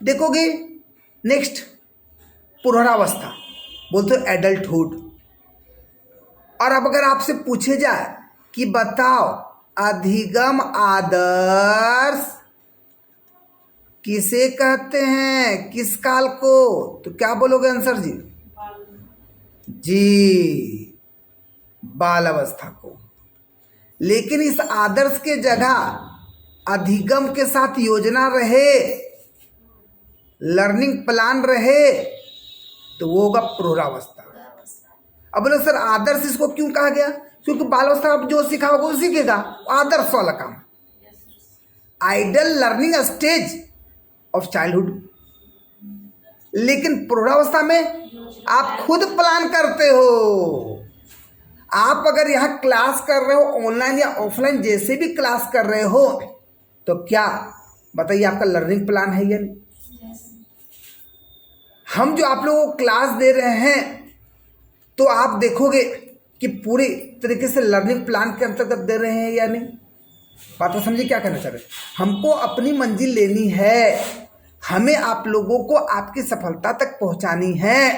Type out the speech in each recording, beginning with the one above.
देखोगे नेक्स्ट पुनरावस्था, बोलते हो एडल्टहुड। और अब अगर आपसे पूछे जाए कि बताओ अधिगम आदर्श किसे कहते हैं, किस काल को, तो क्या बोलोगे आंसर जी? जी, बाल अवस्था को। लेकिन इस आदर्श के जगह अधिगम के साथ योजना रहे, लर्निंग प्लान रहे, तो वो होगा प्रौढ़ावस्था। अब बोले सर आदर्श इसको क्यों कहा गया? क्योंकि बाल अवस्था आप जो सिखाओगे वो सीखेगा, आदर्श वाला काम, ideal learning stage of childhood. लेकिन प्रौढ़ावस्था में आप खुद प्लान करते हो। आप अगर यहाँ क्लास कर रहे हो, ऑनलाइन या ऑफलाइन जैसे भी क्लास कर रहे हो, तो क्या बताइए आपका लर्निंग प्लान है या नहीं? हम जो आप लोगों को क्लास दे रहे हैं, तो आप देखोगे कि पूरी तरीके से लर्निंग प्लान के अंतर्गत दे रहे हैं या नहीं। बात तो समझिए क्या कहना चाह रहे हैं। हमको अपनी मंजिल लेनी है, हमें आप लोगों को आपकी सफलता तक पहुंचानी है।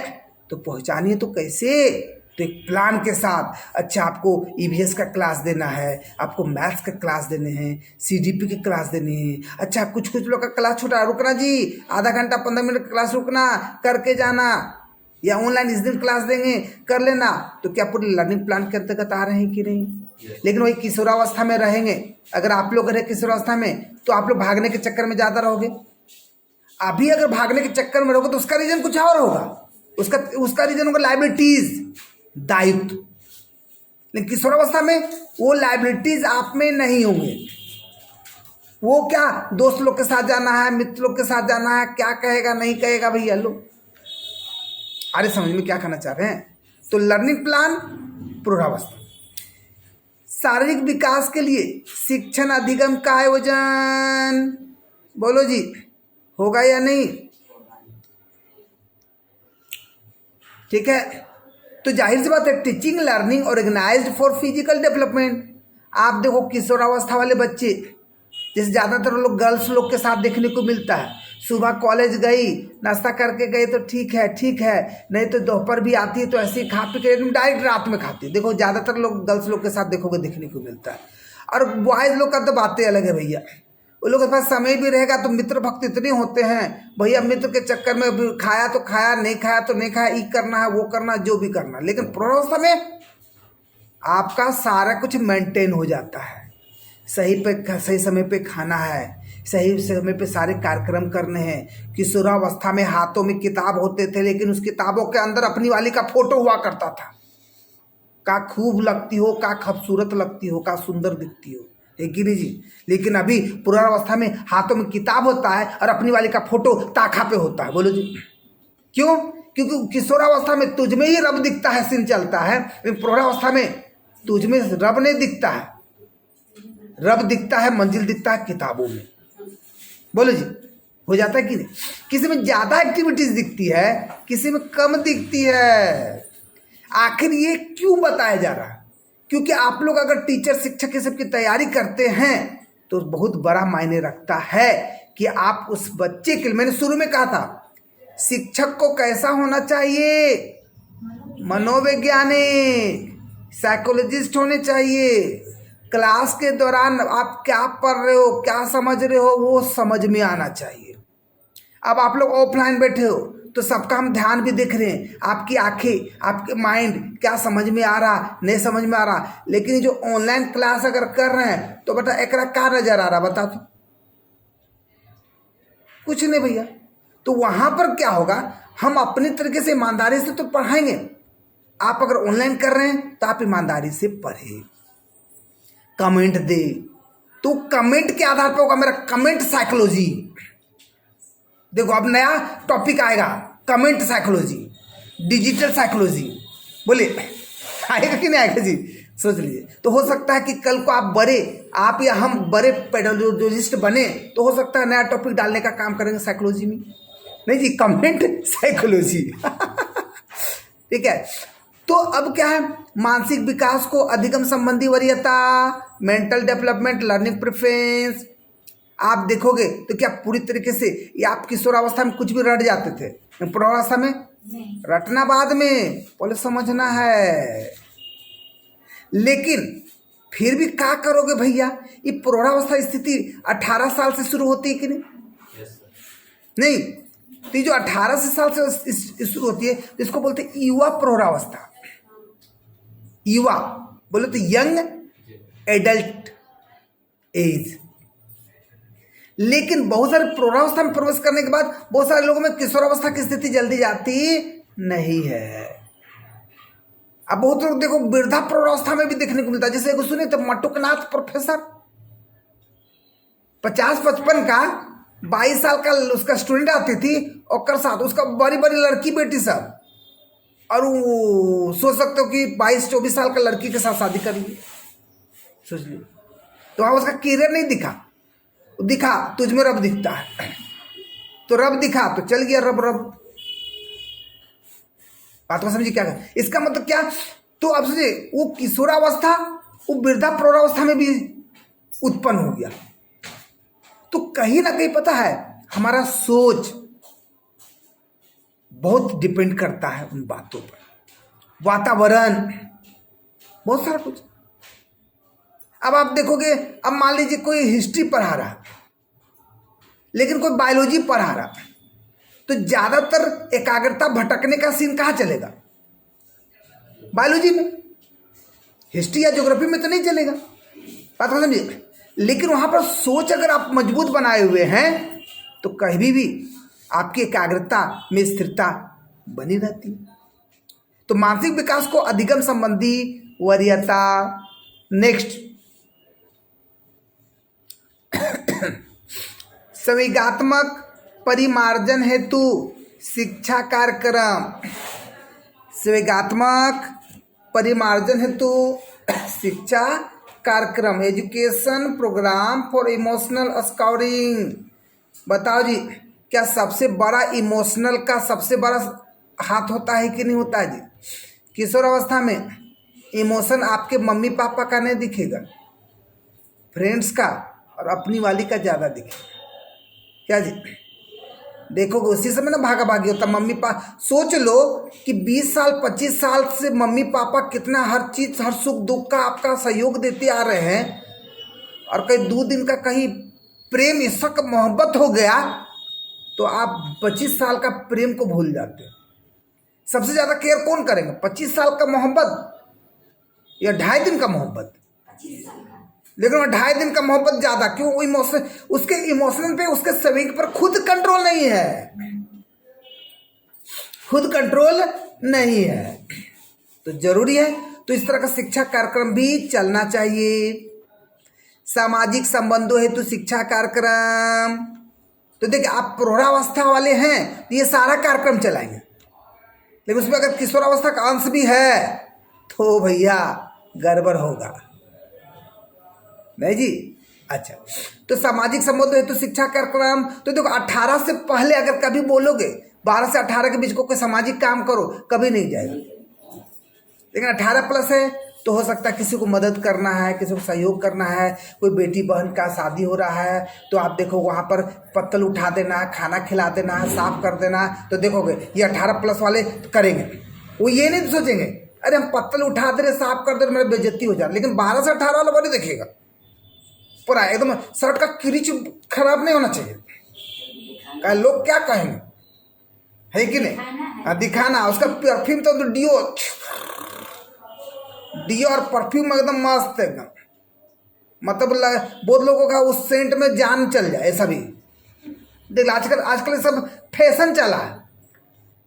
तो पहुंचानी है तो कैसे? तो एक प्लान के साथ। अच्छा, आपको ईवीएस का क्लास देना है, आपको मैथ्स का क्लास देने हैं, सीडीपी की क्लास देनी है। अच्छा, कुछ लोग का क्लास छोटा, रुकना जी, आधा घंटा 15 मिनट क्लास रुकना, करके जाना, या ऑनलाइन इस दिन क्लास देंगे, कर लेना। तो क्या पूरे लर्निंग प्लान के अंतर्गत आ रहे हैं कि नहीं? लेकिन वही किशोरावस्था में रहेंगे। अगर आप लोग रहे किशोरावस्था में, तो आप लोग भागने के चक्कर में ज़्यादा रहोगे। अभी अगर भागने के चक्कर में रहोगे तो उसका रीजन कुछ और होगा, उसका रीजन होगा लाइबिलिटीज, दायित्व। लेकिन किशोरावस्था में वो लाइबिलिटीज आप में नहीं होंगे। वो क्या, दोस्त लोग के साथ जाना है, मित्र लोग के साथ जाना है, क्या कहेगा नहीं कहेगा भैया लोग। अरे समझ में क्या कहना चाह रहे हैं? तो लर्निंग प्लान प्रौढ़ावस्था। शारीरिक विकास के लिए शिक्षण अधिगम का आयोजन, बोलो जी, होगा या नहीं? ठीक है, तो जाहिर सी बात है teaching learning organised for physical development. आप देखो किशोरावस्था वाले बच्चे, जैसे ज़्यादातर लोग गर्ल्स लोग के साथ देखने को मिलता है। सुबह कॉलेज गई, नाश्ता करके गए तो ठीक है, नहीं तो दोपहर भी आती है तो ऐसे ही खा पी के डायरेक्ट रात में खाती है। देखो ज़्यादातर लोग गर्ल्स लोग के साथ देखोगे देखने को मिलता है। और बॉयज़ लोग का तो बातें अलग है भैया। वो लोग के पास समय भी रहेगा तो मित्र भक्त इतने होते हैं भैया, मित्र के चक्कर में खाया तो खाया, नहीं खाया तो नहीं खाया, ये करना है वो करना, जो भी करना। लेकिन प्रौढ़ावस्था में आपका सारा कुछ मेंटेन हो जाता है। सही समय पे खाना है, सही समय पे सारे कार्यक्रम करने हैं। किशोरावस्था में हाथों में किताब होते थे, लेकिन उस किताबों के अंदर अपनी वाली का फोटो हुआ करता था। का खूब लगती हो, का खूबसूरत लगती हो, का सुंदर दिखती हो, है कि नहीं जी? लेकिन अभी पुरानावस्था में हाथों में किताब होता है और अपनी वाली का फोटो ताखा पे होता है। बोलो जी क्यों? क्योंकि किशोरावस्था में तुझ में ही रब दिखता है, सीन चलता है। लेकिन प्रौढ़ावस्था में तुझ में रब नहीं दिखता है, रब दिखता है, मंजिल दिखता है किताबों में। बोलो जी, हो जाता है कि नहीं? किसी में ज्यादा एक्टिविटीज दिखती है, किसी में कम दिखती है। आखिर ये क्यों बताया जा रहा है? क्योंकि आप लोग अगर टीचर शिक्षक ये सब की तैयारी करते हैं तो बहुत बड़ा मायने रखता है कि आप उस बच्चे के लिए, मैंने शुरू में कहा था शिक्षक को कैसा होना चाहिए, मनोवैज्ञानिक, साइकोलॉजिस्ट होने चाहिए। क्लास के दौरान आप क्या पढ़ रहे हो, क्या समझ रहे हो, वो समझ में आना चाहिए। अब आप लोग ऑफलाइन बैठे हो तो सबका हम ध्यान भी देख रहे हैं, आपकी आंखें, आपके माइंड क्या समझ में आ रहा, नहीं समझ में आ रहा। लेकिन जो ऑनलाइन क्लास अगर कर रहे हैं तो बेटा एक क्या नजर आ रहा, बता तो कुछ नहीं भैया। तो वहां पर क्या होगा, हम अपनी तरीके से ईमानदारी से तो पढ़ाएंगे। आप अगर ऑनलाइन कर रहे हैं तो आप ईमानदारी से पढ़े, कमेंट दे। तो कमेंट के आधार पर होगा मेरा कमेंट साइकोलॉजी। देखो अब नया टॉपिक आएगा, कमेंट साइकोलॉजी, डिजिटल साइकोलॉजी। बोले आएगा कि नहीं आएगा जी? सोच लीजिए। तो हो सकता है कि कल को आप या हम बड़े पेडोलॉजिस्ट बने तो हो सकता है नया टॉपिक डालने का काम करेंगे साइकोलॉजी में। नहीं जी, कमेंट साइकोलॉजी ठीक है। तो अब क्या है, मानसिक विकास को अधिगम संबंधी वरीयता, मेंटल डेवलपमेंट, लर्निंग प्रेफरेंस। आप देखोगे तो क्या पूरी तरीके से ये आप किशोरावस्था में कुछ भी रट जाते थे, प्रौढ़ावस्था में रटना बाद में, पहले समझना है। लेकिन फिर भी क्या करोगे भैया, ये प्रौढ़ावस्था स्थिति 18 साल से शुरू होती है कि नहीं? नहीं, तो ये जो 18 साल से शुरू होती है तो इसको बोलते हैं युवा प्रौढ़ावस्था। युवा बोले तो यंग एडल्ट एज। लेकिन बहुत सारे प्रौढ़ावस्था में प्रवेश करने के बाद बहुत सारे लोगों में किशोरावस्था की स्थिति जल्दी जाती नहीं है। अब बहुत लोग देखो वृद्धा प्रौढ़ावस्था में भी देखने को मिलता है। जैसे सुने तो मटुकनाथ प्रोफेसर 50-55 का 22 साल का उसका स्टूडेंट आती थी और साथ उसका बड़ी बड़ी लड़की बेटी सब, और वो सोच सकते हो कि 22-24 साल का लड़की के साथ शादी कर ली, सोच ली। तो वहां उसका कैरियर नहीं दिखा तुझ में रब दिखता है, तो रब दिखा तो चल गया रब। बात को समझिए क्या है इसका मतलब क्या। तो अब सोचिए वो किशोरावस्था वो वृद्धा प्रौढ़ावस्था में भी उत्पन्न हो गया। तो कहीं ना कहीं पता है हमारा सोच बहुत डिपेंड करता है उन बातों पर, वातावरण, बहुत सारा कुछ। अब आप देखोगे, अब मान लीजिए कोई हिस्ट्री पढ़ा रहा लेकिन कोई बायोलॉजी पढ़ा रहा, तो ज्यादातर एकाग्रता भटकने का सीन कहाँ चलेगा? बायोलॉजी में। हिस्ट्री या ज्योग्राफी में तो नहीं चलेगा, बात को समझिए। लेकिन वहां पर सोच अगर आप मजबूत बनाए हुए हैं तो कभी भी आपकी एकाग्रता में स्थिरता बनी रहती है। तो मानसिक विकास को अधिगम संबंधी वरीयता। नेक्स्ट, संवेगात्मक परिमार्जन हेतु शिक्षा कार्यक्रम। संवेगात्मक परिमार्जन हेतु शिक्षा कार्यक्रम, education programme for emotional scoring. बताओ जी, क्या सबसे बड़ा इमोशनल का सबसे बड़ा हाथ होता है कि नहीं होता है जी? किशोरावस्था में इमोशन आपके मम्मी पापा का नहीं दिखेगा, फ्रेंड्स का और अपनी वाली का ज़्यादा दिखेगा। क्या जी? देखोगे उसी समय ना भागा भागी होता मम्मी पापा। सोच लो कि 20 साल 25 साल से मम्मी पापा कितना हर चीज़ हर सुख दुख का आपका सहयोग देते आ रहे हैं, और कहीं 2 दिन का कहीं प्रेम इश्क मोहब्बत हो गया तो आप 25 साल का प्रेम को भूल जाते हो। सबसे ज़्यादा केयर कौन करेगा? 25 साल का मोहब्बत या 2.5 दिन का मोहब्बत? लेकिन वो 2.5 दिन का मोहब्बत ज़्यादा क्यों? वो इमोशन, उसके इमोशन पे, उसके संवेग पर खुद कंट्रोल नहीं है, खुद कंट्रोल नहीं है। तो जरूरी है, तो इस तरह का शिक्षा कार्यक्रम भी चलना चाहिए। सामाजिक संबंधों हेतु शिक्षा कार्यक्रम। तो देखिए आप प्रौढ़ावस्था वाले हैं तो ये सारा कार्यक्रम चलाएंगे, लेकिन उसमें अगर किशोरावस्था का अंश भी है तो भैया गड़बड़ होगा नहीं जी। अच्छा, तो सामाजिक संबंध हेतु शिक्षा कार्यक्रम। तो देखो 18 से पहले अगर कभी बोलोगे 12 से 18 के बीच को कोई सामाजिक काम करो, कभी नहीं जाएगा। लेकिन 18 प्लस है तो हो सकता है किसी को मदद करना है, किसी को सहयोग करना है, कोई बेटी बहन का शादी हो रहा है तो आप देखो वहाँ पर पत्तल उठा देना, खाना खिला देना, साफ कर देना। तो देखोगे ये 18 प्लस वाले करेंगे, वो ये नहीं सोचेंगे अरे हम पत्तल उठा दे रहे, साफ कर दे रहे, मेरा बेइज्जती हो जाए। लेकिन 12 से 18 वाला बड़ी देखेगा पूरा एकदम शर्ट का क्रीच खराब नहीं होना चाहिए, लोग क्या कहेंगे, है कि नहीं? दिखाना उसका परफ्यूम तो डियो और परफ्यूम एकदम मस्त एकदम, मतलब बहुत लोगों का उस सेंट में जान चल जाए ऐसा भी। देख आजकल सब फैशन चला है,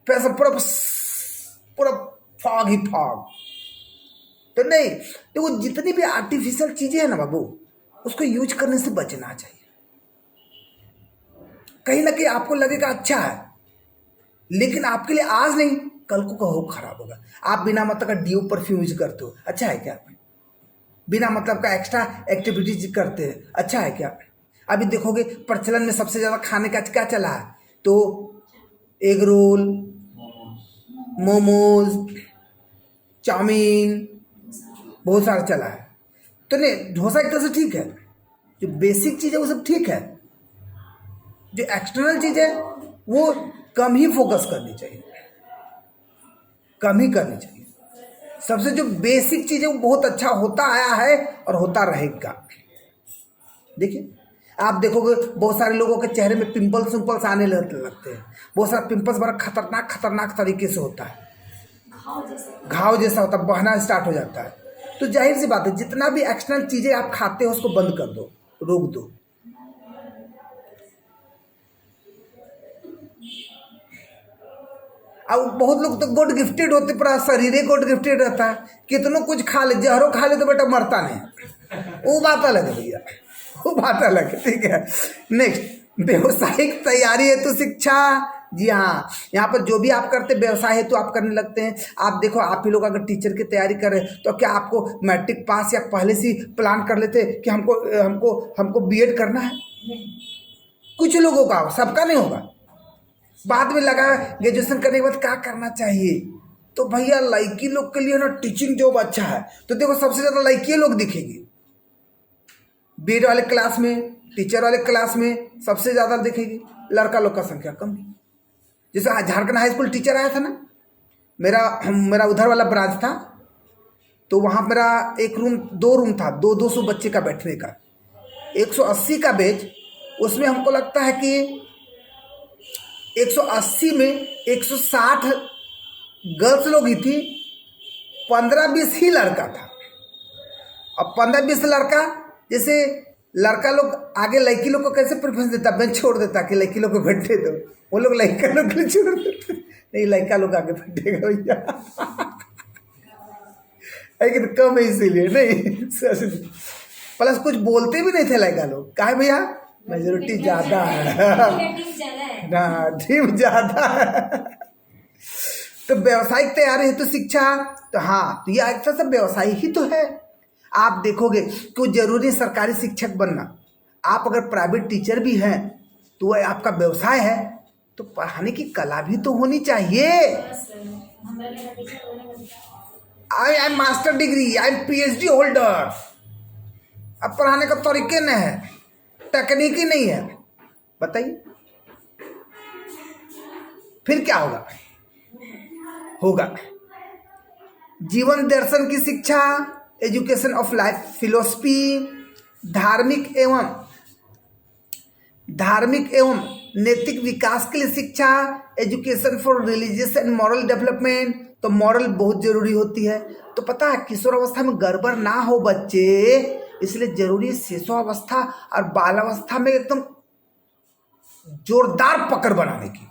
फैशन पूरा फॉग ही फॉग। तो नहीं, देखो जितनी भी आर्टिफिशियल चीजें हैं ना बाबू, उसको यूज करने से बचना चाहिए। कहीं ना कहीं आपको लगेगा अच्छा है, लेकिन आपके लिए आज नहीं कल को कहो खराब होगा। आप बिना मतलब का ड्यू परफ्यूम यूज करते हो, अच्छा है क्या? बिना मतलब का एक्स्ट्रा एक्टिविटीज करते हैं, अच्छा है क्या? अभी देखोगे प्रचलन में सबसे ज्यादा खाने का क्या चला है, तो एग रोल, मोमोज, चाउमीन, बहुत सारा चला है। तो नहीं, डोसा एक तरह से ठीक है, जो बेसिक चीज़ है वो सब ठीक है, जो एक्सटर्नल चीज है वो कम ही फोकस करनी चाहिए, कम ही करनी चाहिए। सबसे जो बेसिक चीज है वो बहुत अच्छा होता आया है और होता रहेगा। देखिए आप देखोगे बहुत सारे लोगों के चेहरे में पिंपल्स विंपल्स आने लगते हैं। बहुत सारा पिंपल्स बड़ा खतरनाक खतरनाक तरीके से होता है, घाव जैसा होता है, बहना स्टार्ट हो जाता है। तो जाहिर सी बात है जितना भी एक्सटर्नल चीजें आप खाते हो उसको बंद कर दो, रोक दो। अब बहुत लोग तो गॉड गिफ्टेड होते, पूरा शरीर ही गॉड गिफ्टेड रहता है, कितनों कुछ खा ले, जहरों खा ले तो बेटा मरता नहीं, वो बात अलग है भैया, वो बात अलग है। ठीक है, नेक्स्ट व्यवसायिक तैयारी हेतु शिक्षा। जी हाँ, यहाँ पर जो भी आप करते व्यवसाय हेतु आप करने लगते हैं। आप देखो आप ही लोग अगर टीचर की तैयारी करें तो क्या आपको मैट्रिक पास या पहले से प्लान कर लेते कि हमको हमको हमको बीएड करना है? कुछ लोगों का, सबका नहीं होगा। बाद में लगा ग्रेजुएशन करने के बाद क्या करना चाहिए, तो भैया लड़की लोग के लिए ना टीचिंग जॉब अच्छा है। तो देखो सबसे ज्यादा लड़की लोग दिखेगी बीएड वाले क्लास में, टीचर वाले क्लास में सबसे ज्यादा दिखेगी, लड़का लोग का संख्या कम है। जैसे झारखंड हाई स्कूल टीचर आया था ना, मेरा उधर वाला ब्रांच था, तो वहाँ मेरा एक रूम 2 रूम था, 200 बच्चे का बैठने का, 180 का बेच। उसमें हमको लगता है कि 180 में 160 गर्ल्स लोग ही थी, 15-20 ही लड़का था। अब 15-20 लड़का, जैसे लड़का लोग आगे लड़की लोग को कैसे प्रेफरेंस देता, बेंच छोड़ देता कि लड़की लोग को बैठे दो, वो लोग लड़का लोग को छोड़ देते, नहीं लड़का लोग आगे बैठेगा भैया लेकिन कम है इसीलिए नहीं, प्लस कुछ बोलते भी नहीं थे लड़का लोग, काहे भैया मेजोरिटी ज्यादा है ना, ड्रीम ज्यादा है। तो व्यवसायिक तैयारी हेतु शिक्षा, तो हाँ तो यह अच्छा सब व्यवसाय ही तो है। आप देखोगे कि जरूरी सरकारी शिक्षक बनना, आप अगर प्राइवेट टीचर भी हैं तो वह आपका व्यवसाय है, तो पढ़ाने की कला भी तो होनी चाहिए। I am master degree, I am PhD holder, अब पढ़ाने का तरीके न है, तकनीकी नहीं है, बताइए फिर क्या होगा? जीवन दर्शन की शिक्षा, एजुकेशन ऑफ लाइफ फिलोसफी, धार्मिक एवं नैतिक विकास के लिए शिक्षा, education for religious and moral development. तो मॉरल बहुत जरूरी होती है। तो पता है किशोर अवस्था में गड़बड़ ना हो बच्चे, इसलिए जरूरी है शिशुअवस्था और बालावस्था में एकदम जोरदार पकड़ बनाने की,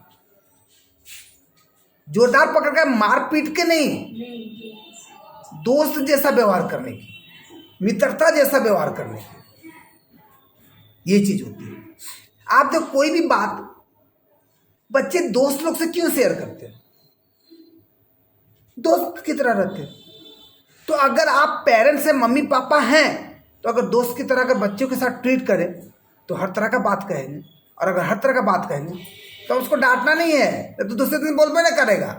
जोरदार पकड़ का, मार पीट के नहीं, दोस्त जैसा व्यवहार करने की, मित्रता जैसा व्यवहार करने की, ये चीज होती है। आप तो कोई भी बात बच्चे दोस्त लोग से क्यों शेयर करते हैं? दोस्त की तरह रहते हैं। तो अगर आप पेरेंट्स से मम्मी पापा हैं तो अगर दोस्त की तरह अगर बच्चों के साथ ट्रीट करें तो हर तरह का बात कहेंगे, और अगर हर तरह का बात कहेंगे तो उसको डांटना नहीं है, तो दूसरे दिन बोलबे ना करेगा,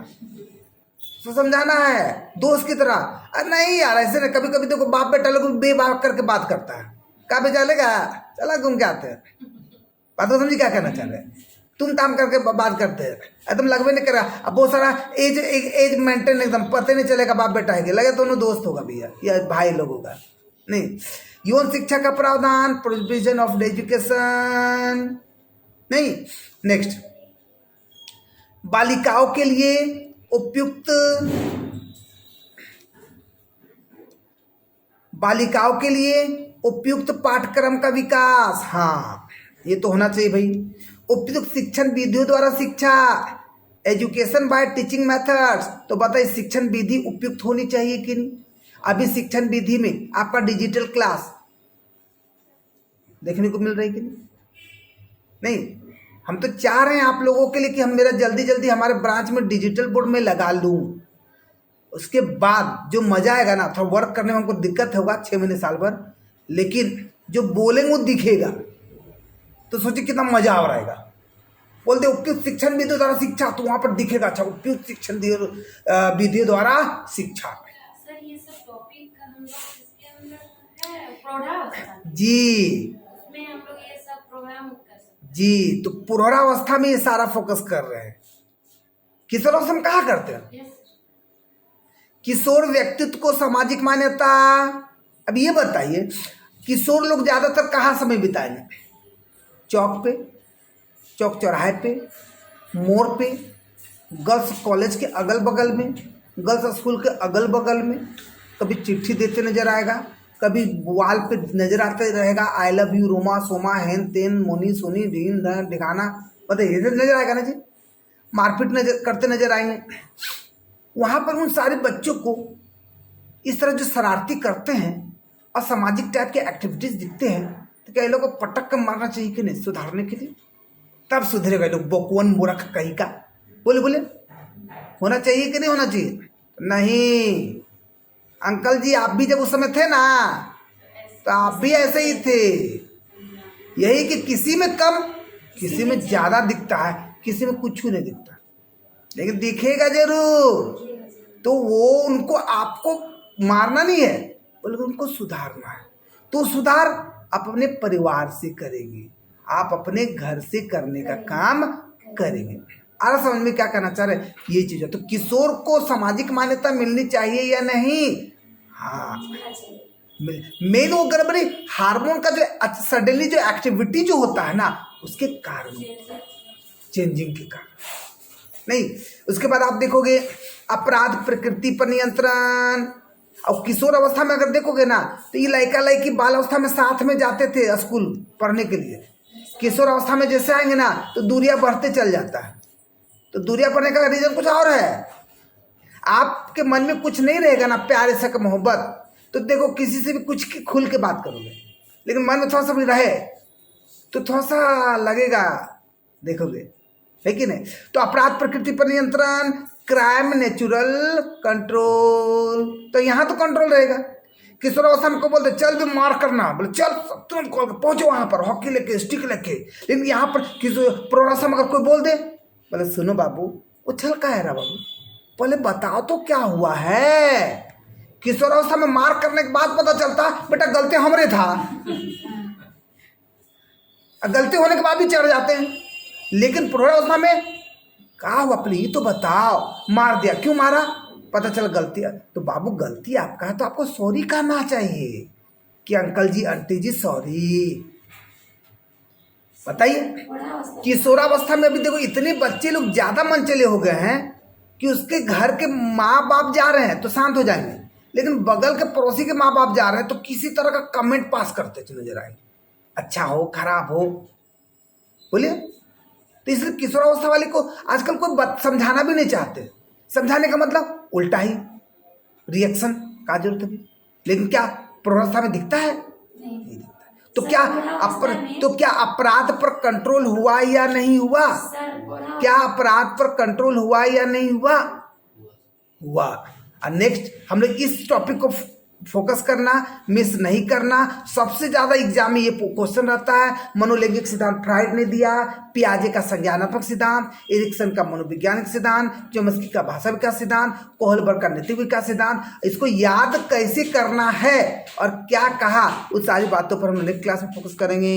तो समझाना है दोस्त की तरह। अरे नहीं यार ऐसे ना, कभी कभी देखो बाप बेटा लोग बेबाक करके बात करता है, कहाँ पे चलेगा, चला घूम के आते हैं, बात तो समझी क्या कहना चाह रहे हैं, तुम ताम करके बात करते हैं, एकदम लगभग नहीं करेगा। अब बहुत सारा एज मेंटेन, एकदम पता नहीं चलेगा बाप बेटा है, लगे दोनों दोस्त होगा भैया या भाई लोगों का नहीं। यौन शिक्षा का प्रावधान, प्रोविजन ऑफ एजुकेशन नहीं। नेक्स्ट, बालिकाओं के लिए उपयुक्त पाठ्यक्रम का विकास, हाँ ये तो होना चाहिए भाई। उपयुक्त शिक्षण विधियों द्वारा शिक्षा, एजुकेशन बाय टीचिंग मेथड्स। तो बताइए शिक्षण विधि उपयुक्त होनी चाहिए कि नहीं? अभी शिक्षण विधि में आपका डिजिटल क्लास देखने को मिल रही कि नहीं? हम तो चाह रहे हैं आप लोगों के लिए कि हम मेरा जल्दी जल्दी हमारे ब्रांच में डिजिटल बोर्ड में लगा लूँ, उसके बाद जो मजा आएगा ना, थोड़ा वर्क करने में हमको दिक्कत होगा 6 महीने साल भर, लेकिन जो बोलेंगे वो दिखेगा, तो सोचिए कितना मजा आ रहेगा। बोलते उपयुक्त शिक्षण विधियों द्वारा शिक्षा, तो वहां पर दिखेगा अच्छा उपयुक्त शिक्षण विधियों द्वारा शिक्षा। सर ये सब टॉपिक हम लोग इसके अंदर है प्रोग्राम जी, उसमें हम लोग ये सब प्रोग्राम कर सकते हैं। जी, तो पुरहरावस्था में ये सारा फोकस कर रहे हैं। किशोरावस्था में कहाँ करते हैं? Yes. किशोर व्यक्तित्व को सामाजिक मान्यता। अब ये बताइए, किशोर लोग ज्यादातर कहाँ समय बिताएंगे? चौक पे, चौक चौराहे पे, मोड़ पे, गर्ल्स कॉलेज के अगल बगल में, गर्ल्स स्कूल के अगल बगल में। कभी चिट्ठी देते नजर आएगा, कभी वाल पे नजर आते रहेगा I love you Roma Soma हेन तेन मोनी सोनी ढीन ढान ढिकाना, बताइए ये नजर आएगा ना जी। मारपीट नजर करते नजर आएंगे। वहां पर उन सारे बच्चों को इस तरह जो शरारती करते हैं, असामाजिक टाइप के एक्टिविटीज दिखते हैं, तो क्या ये लोग को पटक कर मारना चाहिए कि नहीं सुधारने के लिए? तब सुधरेगा लोग। बकवन मूर्ख कहीं का बोले बोले होना चाहिए कि नहीं होना चाहिए? नहीं अंकल जी, आप भी जब उस समय थे ना तो आप भी ऐसे ही थे। यही कि किसी में कम किसी में ज्यादा दिखता है, किसी में कुछ नहीं दिखता, लेकिन दिखेगा जरूर। तो वो उनको आपको मारना नहीं है बल्कि उनको सुधारना है। तो सुधार आप अपने परिवार से करेंगे, आप अपने घर से करने का काम करेंगे। आ रहा समझ में क्या कहना चाह रहे? ये चीज है। तो किशोर को सामाजिक मान्यता मिलनी चाहिए या नहीं? हाँ, मेन वो गड़बड़ी हार्मोन का जो सडनली जो एक्टिविटी जो होता है ना, उसके कारण, चेंजिंग के कारण नहीं। उसके बाद आप देखोगे अपराध प्रकृति पर नियंत्रण। और किशोर अवस्था में अगर देखोगे ना, तो ये लड़का लड़की बाल अवस्था में साथ में जाते थे स्कूल पढ़ने के लिए। किशोर अवस्था में जैसे आएंगे ना, तो दूरियां बढ़ते चल जाता है। तो दूरियां बढ़ने का रीजन कुछ और है। आपके मन में कुछ नहीं रहेगा ना प्यार ऐसा का मोहब्बत, तो देखो किसी से भी कुछ खुल के बात करोगे, लेकिन मन में थोड़ा सा भी रहे तो थोड़ा सा लगेगा, देखोगे है कि नहीं? तो अपराध प्रकृति पर नियंत्रण, क्राइम नेचुरल कंट्रोल। तो यहाँ तो कंट्रोल रहेगा। किशोर अवस्था में को बोलते चल भी मार करना, बोले चल तुरंत कॉल कर पहुंचो वहां पर हॉकी लेके स्टिक लेके। लेकिन यहाँ पर किशोर प्रौढ़ावस्था में अगर कोई बोल दे, बोले सुनो बाबू उछल का है रहा बाबू, पहले बताओ तो क्या हुआ है। किशोरावस्था में मार करने के बाद पता चलता बेटा गलती हमरे था, गलती होने के बाद भी चढ़ जाते हैं। लेकिन प्रौढ़ावस्था में कहा हुआ प्लीज तो बताओ, मार दिया क्यों मारा, पता चला गलती है। तो बाबू गलती आपका है तो आपको सॉरी कहना चाहिए कि अंकल जी आंटी जी सॉरी। बताइए किशोरावस्था में अभी देखो इतने बच्चे लोग ज्यादा मनचले हो गए हैं कि उसके घर के माँ बाप जा रहे हैं तो शांत हो जाएंगे, लेकिन बगल के पड़ोसी के माँ बाप जा रहे हैं तो किसी तरह का कमेंट पास करते नजर आए, अच्छा हो खराब हो, बोलिए। तो इसलिए किशोरावस्था वाले को आजकल कोई समझाना भी नहीं चाहते। समझाने का मतलब उल्टा ही रिएक्शन का जरूरत है। लेकिन क्या प्रौढ़ावस्था में दिखता है? नहीं दिखता। तो क्या अपराध पर कंट्रोल हुआ या नहीं हुआ? क्या अपराध पर कंट्रोल हुआ या नहीं हुआ? हुआ। और नेक्स्ट हम लोग इस टॉपिक को फोकस करना, मिस नहीं करना। सबसे ज्यादा एग्जाम में ये क्वेश्चन रहता है। मनोलैंगिक सिद्धांत फ्राइड ने दिया, पियाजे का संज्ञानात्मक सिद्धांत, एरिक्सन का मनोवैज्ञानिक सिद्धांत, चोम्स्की का भाषा विकास सिद्धांत, कोहलबर्ग का नैतिक विकास सिद्धांत। इसको याद कैसे करना है और क्या कहा, उस सारी बातों पर हम नेक्स्ट क्लास में फोकस करेंगे।